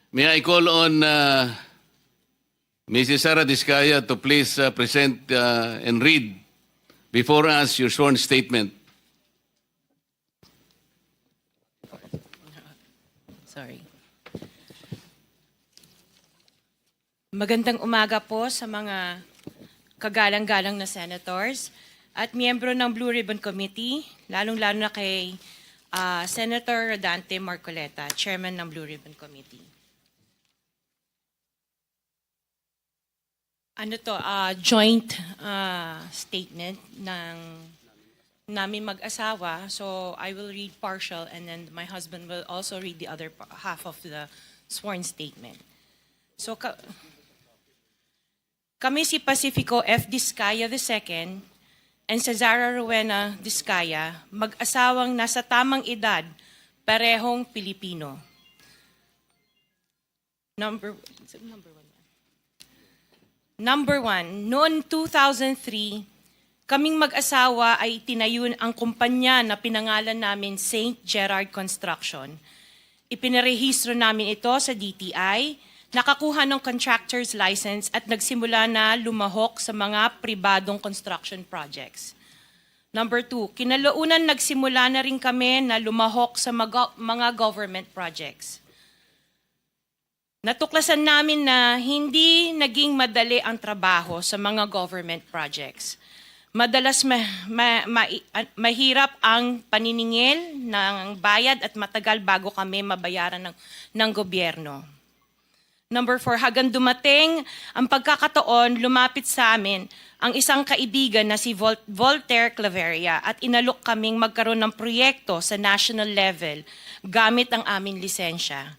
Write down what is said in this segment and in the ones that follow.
May I call on Mrs. Sara Diskaya to please present and read before us your sworn statement. Sorry. Magandang umaga po sa mga kagalang-galang na senators at miyembro ng Blue Ribbon Committee, lalong-lalo na kay Senator Rodante Marcoleta, Chairman ng Blue Ribbon Committee. Ano to, joint statement ng namin mag-asawa. So I will read partial and then my husband will also read the other half of the sworn statement. So kami si Pacifico F. Diskaya II and Cesara Rowena Diskaya, mag-asawang nasa tamang edad, parehong Pilipino. Number one, noong 2003, kaming mag-asawa ay itinayo ang kumpanya na pinangalan namin St. Gerard Construction. Ipinarehistro namin ito sa DTI, nakakuha ng contractor's license at nagsimula na lumahok sa mga pribadong construction projects. Number two, kinalaunan nagsimula na rin kami na lumahok sa mga government projects. Natuklasan namin na hindi naging madali ang trabaho sa mga government projects. Madalas mahirap ang paniningil ng bayad at matagal bago kami mabayaran ng gobyerno. Number 4, hanggang dumating ang pagkakataon, lumapit sa amin ang isang kaibigan na si Voltaire Claveria at inalok kaming magkaroon ng proyekto sa national level gamit ang aming lisensya.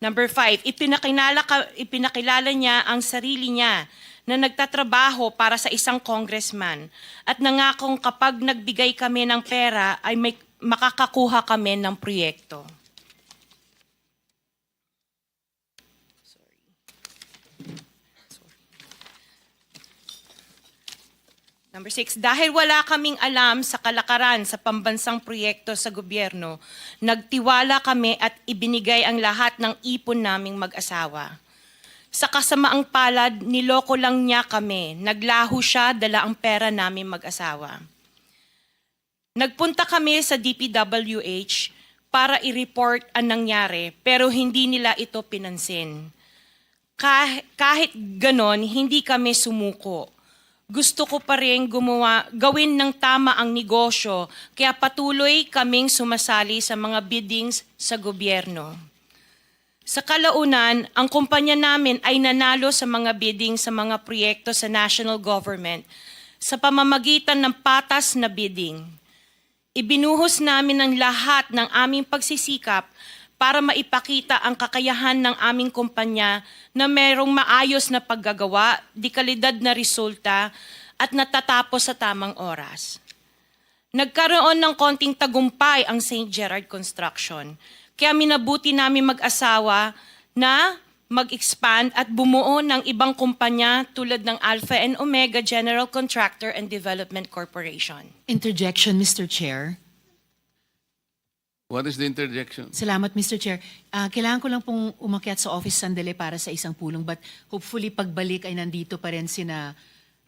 Number 5, ipinakilala niya ang sarili niya na nagtatrabaho para sa isang congressman at nangakong kapag nagbigay kami ng pera ay makakakuha kami ng proyekto. Number 6, dahil wala kaming alam sa kalakaran sa pambansang proyekto sa gobyerno, nagtiwala kami at ibinigay ang lahat ng ipon naming mag-asawa. Sa kasamaang palad, niloko lang niya kami. Naglaho siya, dala ang pera naming mag-asawa. Nagpunta kami sa DPWH para i-report ang nangyari, pero hindi nila ito pinansin. Kahit ganon, hindi kami sumuko. Gusto ko pa rin gawin ng tama ang negosyo, kaya patuloy kaming sumasali sa mga biddings sa gobyerno. Sa kalaunan, ang kumpanya namin ay nanalo sa mga bidding sa mga proyekto sa national government sa pamamagitan ng patas na bidding. Ibinuhos namin ang lahat ng aming pagsisikap para maipakita ang kakayahan ng aming kumpanya na mayroong maayos na paggagawa, dekalidad na resulta, at natatapos sa tamang oras. Nagkaroon ng konting tagumpay ang St. Gerard Construction, kaya minabuti namin mag-asawa na mag-expand at bumuo ng ibang kumpanya tulad ng Alpha and Omega General Contractor and Development Corporation. Interjection, Mr. Chair. What is the interjection? Salamat, Mr. Chair. Kailangan ko lang pong umakyat sa office sandali para sa isang pulong, but hopefully pagbalik ay nandito pa rin sina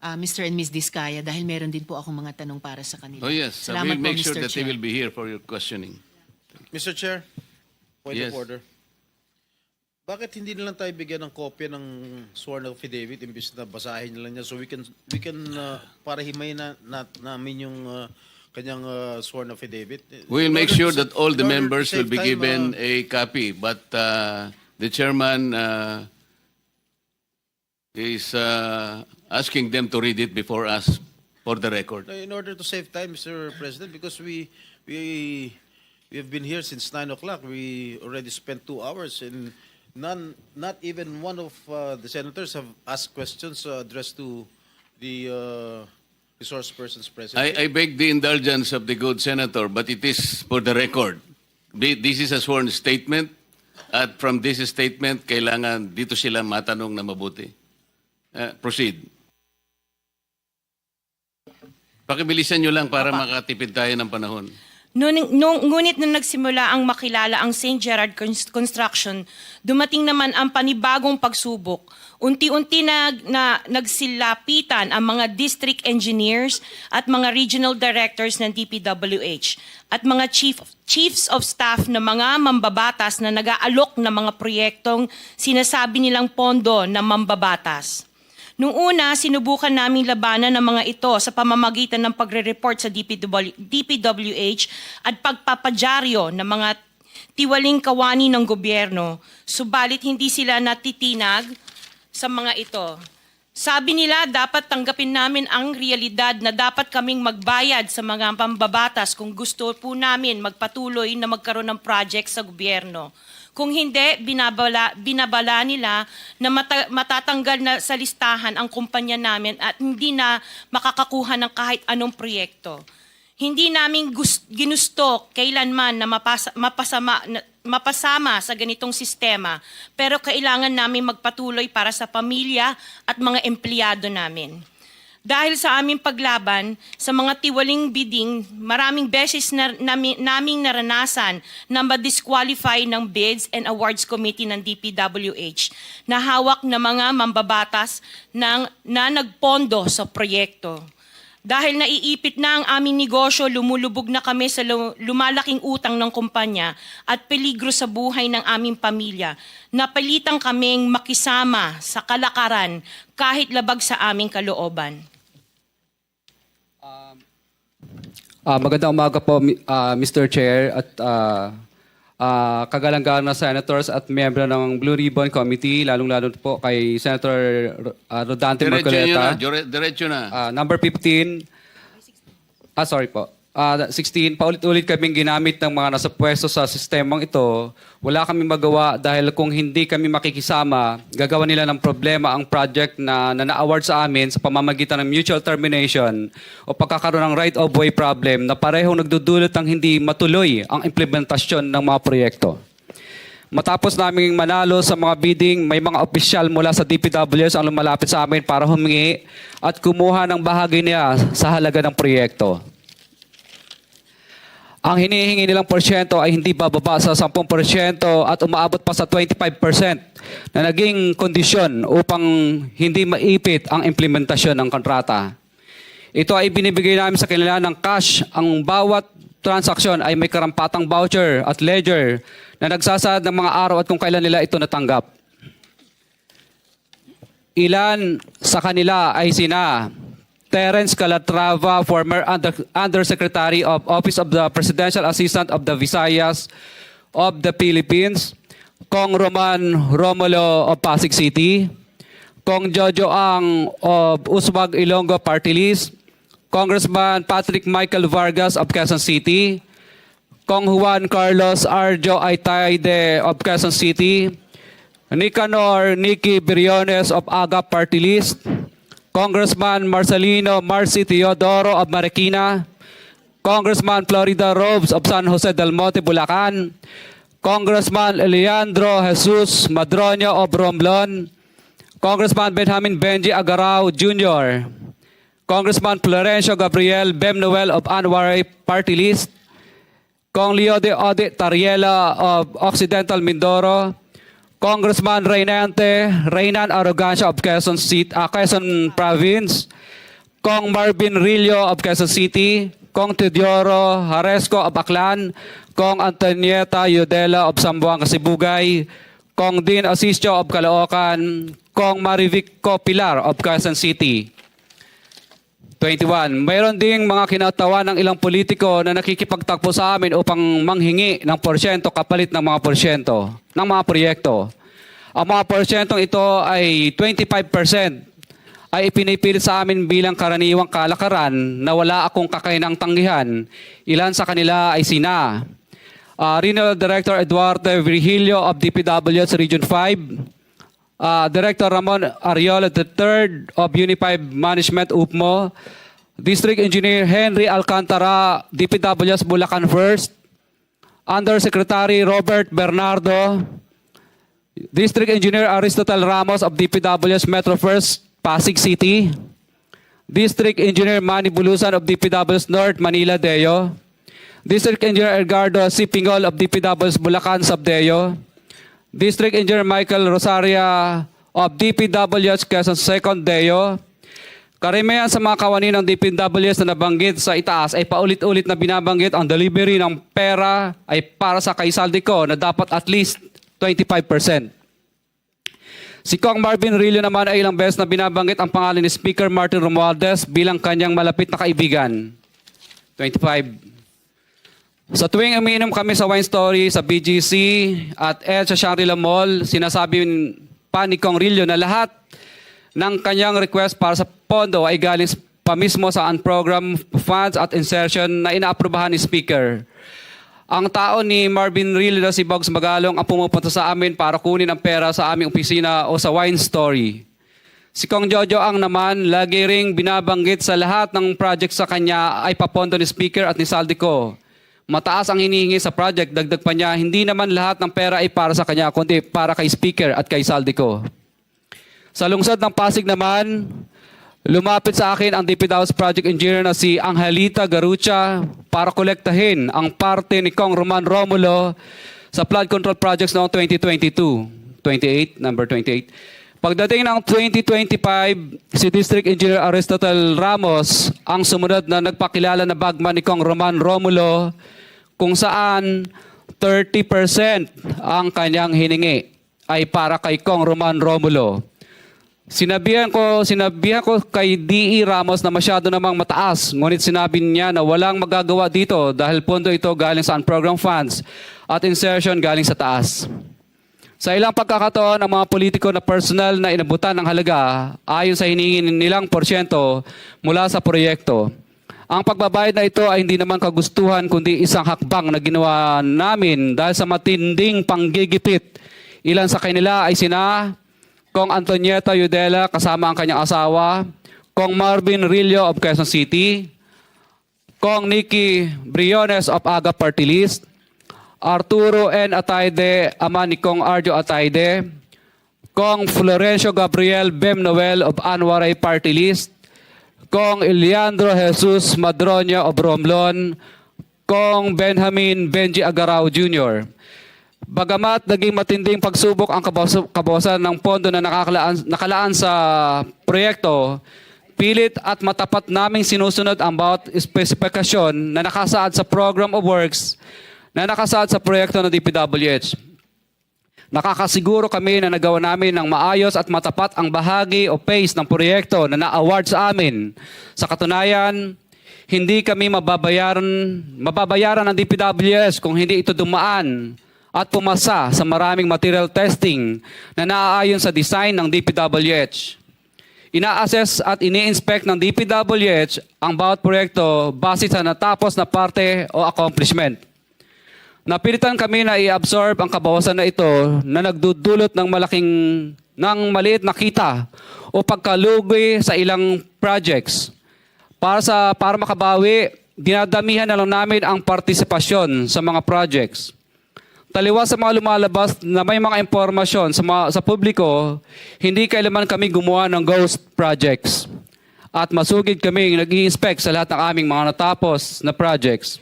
Mr. and Ms. Diskaya dahil meron din po akong mga tanong para sa kanila. Oh yes, I Salamat will po, make sure Mr. that they Chair. will be here for your questioning. Mr. Chair, point Yes. of order. Bakit hindi na lang tayo bigyan ng kopya ng sworn affidavit imbis na basahin na lang niya so we can para himayin namin yung kanyang sworn affidavit? We will make sure that all the in order to members will save be time, given a copy, but the chairman is asking them to read it before us for the record. in order to save time, Mr. President, because we have been here since 9 o'clock. We already spent 2 hours and not even one of the senators have asked questions addressed to the resource persons present. I beg the indulgence of the good senator, but it is for the record. This is a sworn statement, at from this statement, kailangan dito sila matanong na mabuti. Proceed. Pakibilisan nyo lang para makatipid tayo ng panahon. Ngunit nung nagsimula ang makilala ang St. Gerard Construction, dumating naman ang panibagong pagsubok. Unti-unti nagsilapitan ang mga district engineers at mga regional directors ng DPWH at mga chiefs of staff na mga mambabatas na nag-aalok ng mga proyektong sinasabi nilang pondo na mambabatas. Noong una, sinubukan naming labanan ng mga ito sa pamamagitan ng pagre-report sa DPWH at pagpapadyaryo ng mga tiwaling kawani ng gobyerno, subalit hindi sila natitinag sa mga ito. Sabi nila, dapat tanggapin namin ang realidad na dapat kaming magbayad sa mga pambabatas kung gusto po namin magpatuloy na magkaroon ng project sa gobyerno. Kung hindi, binabala nila na matatanggal na sa listahan ang kumpanya namin at hindi na makakakuha ng kahit anong proyekto. Hindi namin ginusto kailanman na mapasama sa ganitong sistema, pero kailangan namin magpatuloy para sa pamilya at mga empleyado namin. Dahil sa aming paglaban sa mga tiwaling bidding, maraming beses naming naranasan na ma-disqualify ng Bids and Awards Committee ng DPWH na hawak ng mga mambabatas na nagpondo sa proyekto. Dahil naiipit na ang aming negosyo, lumulubog na kami sa lumalaking utang ng kumpanya at peligro sa buhay ng aming pamilya. Napilitan kaming makisama sa kalakaran kahit labag sa aming kalooban. Magandang umaga po, Mr. Chair at kagalang-galang na senators at miyembro ng Blue Ribbon Committee, lalong-lalo po kay Senator Rodante Marcoleta. Diretso na. Number 15, sorry po. 16, paulit-ulit kaming ginamit ng mga nasa pwesto sa sistemang ito. Wala kaming magawa dahil kung hindi kami makikisama, gagawa nila ng problema ang project na na-award sa amin sa pamamagitan ng mutual termination o pagkakaroon ng right-of-way problem na parehong nagdudulot ng hindi matuloy ang implementasyon ng mga proyekto. Matapos naming manalo sa mga bidding, may mga opisyal mula sa DPWS ang lumalapit sa amin para humingi at kumuha ng bahagi niya sa halaga ng proyekto. Ang hinihingi nilang porsyento ay hindi bababa sa 10% at umaabot pa sa 25% na naging kondisyon upang hindi maipit ang implementasyon ng kontrata. Ito ay binibigay namin sa kanila ng cash. Ang bawat transaksyon ay may karampatang voucher at ledger na nagsasaad ng mga araw at kung kailan nila ito natanggap. Ilan sa kanila ay sina Terence Calatrava, former Undersecretary of Office of the Presidential Assistant of the Visayas of the Philippines, Kong Roman Romulo of Pasig City, Kong Jojo Ang of Uswag Ilonggo Party List, Congressman Patrick Michael Vargas of Quezon City, Kong Juan Carlos Arjo Aitaide of Quezon City, Nicanor Nicky Briones of Aga Party List, Congressman Marcelino Marcy Teodoro of Marikina, Congressman Florida Robes of San Jose del Monte, Bulacan, Congressman Leandro Jesus Madroño of Romblon, Congressman Benjamin Benji Agarao Jr., Congressman Florencio Gabriel Bemnoel of Anwaray Party List, Kong Leo de Ode Tariela of Occidental Mindoro, Congressman Reynan Arrogancia of Quezon Province, Kong Marvin Rillo of Quezon City, Kong Teodoro Haresco of Aklan, Kong Antonieta Yudela of Zamboanga, Sibugay, Kong Dean Asisio of Caloocan, Kong Marivic Pilar of Quezon City. 21. Mayroon ding mga kinatawa ng ilang politiko na nakikipagtakbo sa amin upang manghingi ng porsyento kapalit ng mga porsyento ng mga proyekto. Ang mga porsyentong ito ay 25% ay ipinipilit sa amin bilang karaniwang kalakaran na wala akong kakainang tanggihan. Ilan sa kanila ay sina Regional Director Eduardo Virgilio of DPWS Region 5, Director Ramon Ariola III of Unified Management UPMO, District Engineer Henry Alcantara, DPWS Bulacan First, Undersecretary Robert Bernardo, District Engineer Aristotle Ramos of DPWS Metro First, Pasig City, District Engineer Manny Bulusan of DPWS North, Manila Deo, District Engineer Edgardo C. Pingol of DPW's Bulacan Subdeo, District Engineer Michael Rosaria of DPWH Quezon Second Deo. Karamihan sa mga kawani ng DPWH na nabanggit sa itaas ay paulit-ulit na binabanggit ang delivery ng pera ay para sa kay Saldico na dapat at least 25%. Si Kong Marvin Rillo naman ay ilang beses na binabanggit ang pangalan ni Speaker Martin Romualdez bilang kanyang malapit na kaibigan. 25. Sa tuwing umiinom kami sa Wine Story, sa BGC at sa Shangri-La Mall, sinasabi pa ni Kong Rillo na lahat ng kanyang request para sa pondo ay galing pa mismo sa unprogrammed funds at insertion na inaaprubahan ni Speaker. Ang tao ni Marvin Rillo na si Bogs Magalong ang pumupunta sa amin para kunin ang pera sa aming opisina o sa Wine Story. Si Kong Jojo ang naman lagi ring binabanggit sa lahat ng project sa kanya ay papondo ni Speaker at ni Saldico. Mataas ang hinihingi sa project, dagdag pa niya, hindi naman lahat ng pera ay para sa kanya, kundi para kay Speaker at kay Saldico. Sa lungsod ng Pasig naman, lumapit sa akin ang DPW's project engineer na si Angelita Garucha para kolektahin ang parte ni Kong Roman Romulo sa flood control projects noong 2022. 28. Pagdating ng 2025, si District Engineer Aristotle Ramos ang sumunod na nagpakilala na bagman ni Kong Roman Romulo kung saan 30% ang kanyang hiningi ay para kay Kong Roman Romulo. Sinabihan ko kay D.E. Ramos na masyado namang mataas, ngunit sinabi niya na walang magagawa dito dahil pondo ito galing sa unprogrammed funds at insertion galing sa taas. Sa ilang pagkakataon, ang mga politiko na personal na inabutan ng halaga ayon sa hiningin nilang porsyento mula sa proyekto. Ang pagbabayad na ito ay hindi naman kagustuhan kundi isang hakbang na ginawa namin dahil sa matinding panggigipit. Ilan sa kanila ay sina Kong Antonieta Yudela kasama ang kanyang asawa, Kong Marvin Rillo of Quezon City, Kong Nikki Briones of Aga Party List, Arturo N. Atayde, ama ni Kong Arjo Atayde, Kong Florencio Gabriel Bem Noel of Anwaray Party List, Kong Eliandro Jesus Madroño of Romblon, Kong Benjamin Benji Agarao Jr. Bagamat naging matinding pagsubok ang kabawasan ng pondo na nakalaan sa proyekto, pilit at matapat naming sinusunod ang bawat espesifikasyon na nakasaad sa Program of Works na nakasaad sa proyekto ng DPWH. Nakakasiguro kami na nagawa namin ng maayos at matapat ang bahagi o phase ng proyekto na na-award sa amin. Sa katunayan, hindi kami mababayaran ng DPWH kung hindi ito dumaan at pumasa sa maraming material testing na naaayon sa design ng DPWH. Ina-assess at ini-inspect ng DPWH ang bawat proyekto base sa natapos na parte o accomplishment. Napilitan kami na i-absorb ang kabawasan na ito na nagdudulot ng maliit na kita o pagkalugi sa ilang projects. Para makabawi, dinadamihan na lang namin ang partisipasyon sa mga projects. Taliwas sa mga lumalabas na may mga impormasyon sa publiko, hindi kailanman kami gumawa ng ghost projects. At masugid kami nag-i-inspect sa lahat ng aming mga natapos na projects.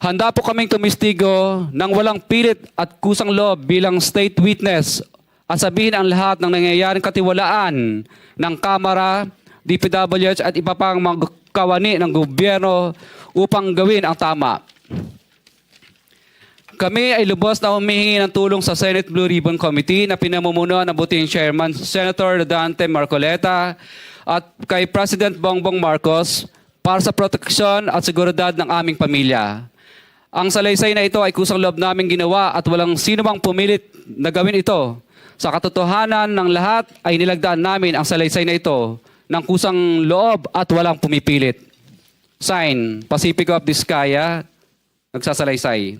Handa po kaming tumistigo ng walang pilit at kusang loob bilang state witness at sabihin ang lahat ng nangyayaring katiwalaan ng Kamara, DPWH at iba pang mga kawani ng gobyerno upang gawin ang tama. Kami ay lubos na humihingi ng tulong sa Senate Blue Ribbon Committee na pinamumunuan ng buting Chairman Senator Dante Marcoleta at kay President Bongbong Marcos para sa proteksyon at seguridad ng aming pamilya. Ang salaysay na ito ay kusang loob namin ginawa at walang sino mang pumilit na gawin ito. Sa katotohanan ng lahat ay nilagdaan namin ang salaysay na ito ng kusang loob at walang pumipilit. Sign, Pacifico of Vizcaya, nagsasalaysay.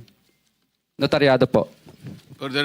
Notaryado po. For the